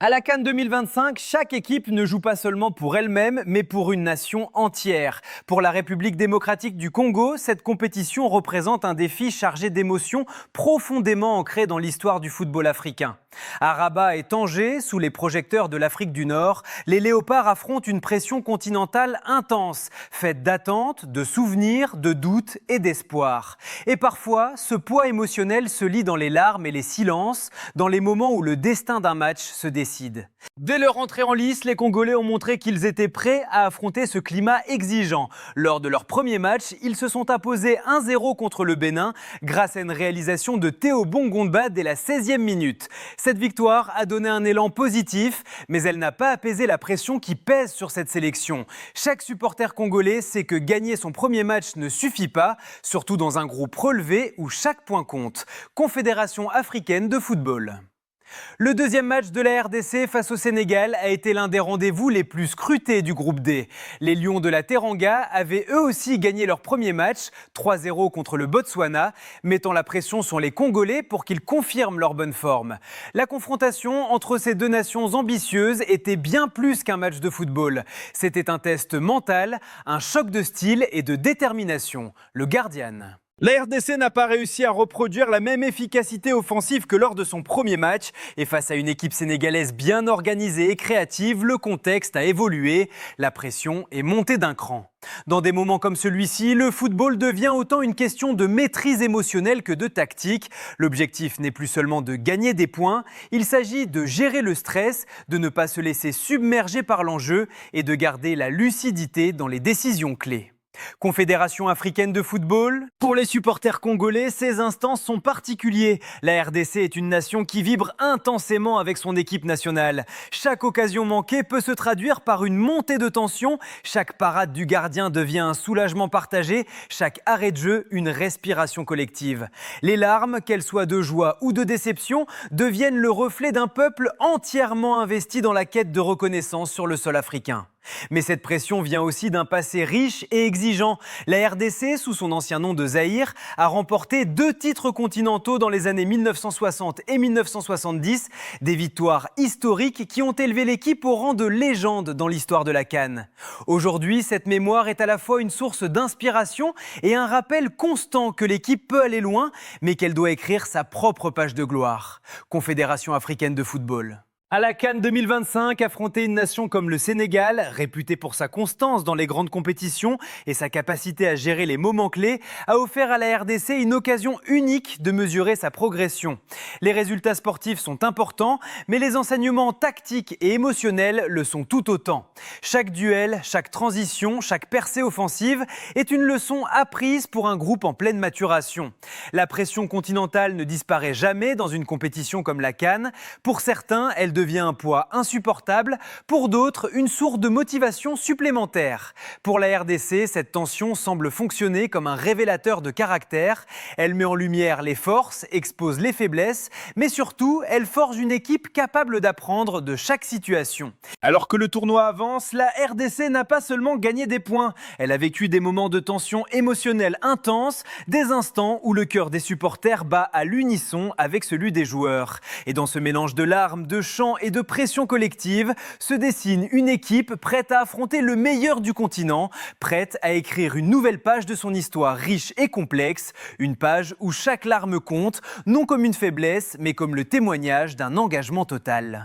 À la CAN 2025, chaque équipe ne joue pas seulement pour elle-même, mais pour une nation entière. Pour la République démocratique du Congo, cette compétition représente un défi chargé d'émotions profondément ancrées dans l'histoire du football africain. À Rabat et Tanger, sous les projecteurs de l'Afrique du Nord, les Léopards affrontent une pression continentale intense, faite d'attentes, de souvenirs, de doutes et d'espoir. Et parfois, ce poids émotionnel se lit dans les larmes et les silences, dans les moments où le destin d'un match se décide. Dès leur entrée en lice, les Congolais ont montré qu'ils étaient prêts à affronter ce climat exigeant. Lors de leur premier match, ils se sont imposés 1-0 contre le Bénin grâce à une réalisation de Théo Bongomba dès la 16e minute. Cette victoire a donné un élan positif, mais elle n'a pas apaisé la pression qui pèse sur cette sélection. Chaque supporter congolais sait que gagner son premier match ne suffit pas, surtout dans un groupe relevé où chaque point compte. Confédération africaine de football. Le deuxième match de la RDC face au Sénégal a été l'un des rendez-vous les plus scrutés du groupe D. Les Lions de la Teranga avaient eux aussi gagné leur premier match, 3-0 contre le Botswana, mettant la pression sur les Congolais pour qu'ils confirment leur bonne forme. La confrontation entre ces deux nations ambitieuses était bien plus qu'un match de football. C'était un test mental, un choc de style et de détermination. Le Guardian. La RDC n'a pas réussi à reproduire la même efficacité offensive que lors de son premier match. Et face à une équipe sénégalaise bien organisée et créative, le contexte a évolué. La pression est montée d'un cran. Dans des moments comme celui-ci, le football devient autant une question de maîtrise émotionnelle que de tactique. L'objectif n'est plus seulement de gagner des points, il s'agit de gérer le stress, de ne pas se laisser submerger par l'enjeu et de garder la lucidité dans les décisions clés. Confédération africaine de football. Pour les supporters congolais, ces instants sont particuliers. La RDC est une nation qui vibre intensément avec son équipe nationale. Chaque occasion manquée peut se traduire par une montée de tension. Chaque parade du gardien devient un soulagement partagé. Chaque arrêt de jeu, une respiration collective. Les larmes, qu'elles soient de joie ou de déception, deviennent le reflet d'un peuple entièrement investi dans la quête de reconnaissance sur le sol africain. Mais cette pression vient aussi d'un passé riche et exigeant. La RDC, sous son ancien nom de Zaïre, a remporté 2 titres continentaux dans les années 1960 et 1970, des victoires historiques qui ont élevé l'équipe au rang de légende dans l'histoire de la CAN. Aujourd'hui, cette mémoire est à la fois une source d'inspiration et un rappel constant que l'équipe peut aller loin, mais qu'elle doit écrire sa propre page de gloire. Confédération africaine de football. À la CAN 2025, affronter une nation comme le Sénégal, réputée pour sa constance dans les grandes compétitions et sa capacité à gérer les moments clés, a offert à la RDC une occasion unique de mesurer sa progression. Les résultats sportifs sont importants, mais les enseignements tactiques et émotionnels le sont tout autant. Chaque duel, chaque transition, chaque percée offensive est une leçon apprise pour un groupe en pleine maturation. La pression continentale ne disparaît jamais dans une compétition comme la CAN. Pour certains, elle devient un poids insupportable, pour d'autres, une source de motivation supplémentaire. Pour la RDC, cette tension semble fonctionner comme un révélateur de caractère. Elle met en lumière les forces, expose les faiblesses, mais surtout, elle forge une équipe capable d'apprendre de chaque situation. Alors que le tournoi avance, la RDC n'a pas seulement gagné des points, elle a vécu des moments de tension émotionnelle intense, des instants où le cœur des supporters bat à l'unisson avec celui des joueurs. Et dans ce mélange de larmes, de chants et de pression collective, se dessine une équipe prête à affronter le meilleur du continent, prête à écrire une nouvelle page de son histoire riche et complexe, une page où chaque larme compte, non comme une faiblesse, mais comme le témoignage d'un engagement total.